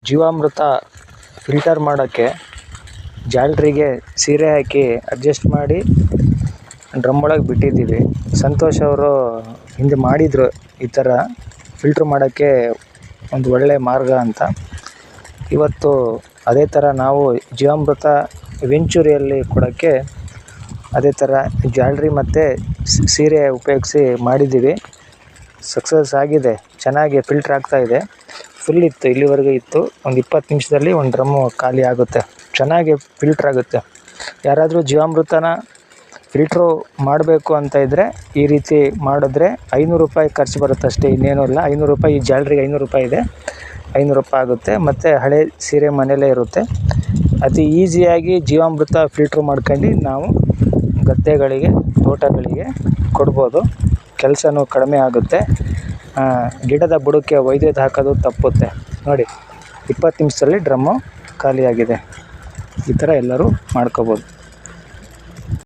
ಜೀವಾಮೃತ ಫಿಲ್ಟರ್ ಮಾಡೋಕ್ಕೆ ಜಾಲರಿಗೆ ಸೀರೆ ಹಾಕಿ ಅಡ್ಜಸ್ಟ್ ಮಾಡಿ ಡ್ರಮ್ ಒಳಗೆ ಬಿಟ್ಟಿದ್ದೀವಿ. ಸಂತೋಷ್ ಅವರು ಹಿಂದೆ ಮಾಡಿದರು ಈ ಥರ ಫಿಲ್ಟ್ರ್ ಮಾಡೋಕ್ಕೆ ಒಂದು ಒಳ್ಳೆಯ ಮಾರ್ಗ ಅಂತ. ಇವತ್ತು ಅದೇ ಥರ ನಾವು ಜೀವಾಮೃತ ವೆಂಚೂರಿಯಲ್ಲಿ ಕೊಡೋಕ್ಕೆ ಅದೇ ಥರ ಜಾಲರಿ ಮತ್ತು ಸೀರೆ ಉಪಯೋಗಿಸಿ ಮಾಡಿದ್ದೀವಿ. ಸಕ್ಸಸ್ ಆಗಿದೆ, ಚೆನ್ನಾಗಿ ಫಿಲ್ಟ್ರ್ ಆಗ್ತಾಯಿದೆ. ಫುಲ್ ಇತ್ತು, ಇಲ್ಲಿವರೆಗೂ ಇತ್ತು. ಒಂದು 20 ನಿಮಿಷದಲ್ಲಿ ಒಂದು ಡ್ರಮ್ಮು ಖಾಲಿ ಆಗುತ್ತೆ. ಚೆನ್ನಾಗಿ ಫಿಲ್ಟ್ರ್ ಆಗುತ್ತೆ. ಯಾರಾದರೂ ಜೀವಾಮೃತನ ಫಿಲ್ಟ್ರು ಮಾಡಬೇಕು ಅಂತ ಇದ್ದರೆ ಈ ರೀತಿ ಮಾಡಿದ್ರೆ ₹500 ಖರ್ಚು ಬರುತ್ತೆ ಅಷ್ಟೇ, ಇನ್ನೇನೂ ಇಲ್ಲ. ₹500, ಈ ಜಾಲರಿಗೆ ₹500 ಇದೆ, ₹500 ಆಗುತ್ತೆ. ಮತ್ತು ಹಳೆ ಸೀರೆ ಮನೆಯಲ್ಲೇ ಇರುತ್ತೆ. ಅತಿ ಈಸಿಯಾಗಿ ಜೀವಾಮೃತ ಫಿಲ್ಟ್ರ್ ಮಾಡ್ಕೊಂಡು ನಾವು ಗದ್ದೆಗಳಿಗೆ, ತೋಟಗಳಿಗೆ ಕೊಡ್ಬೋದು. ಕೆಲಸನೂ ಕಡಿಮೆ ಆಗುತ್ತೆ. ಗಿಡದ ಬುಡಕ್ಕೆ ವೈದ್ಯುತ್ ಹಾಕೋದು ತಪ್ಪುತ್ತೆ. ನೋಡಿ, 20 ನಿಮಿಷದಲ್ಲಿ ಡ್ರಮ್ಮು ಖಾಲಿಯಾಗಿದೆ. ಈ ಥರ ಎಲ್ಲರೂ ಮಾಡ್ಕೋಬೋದು.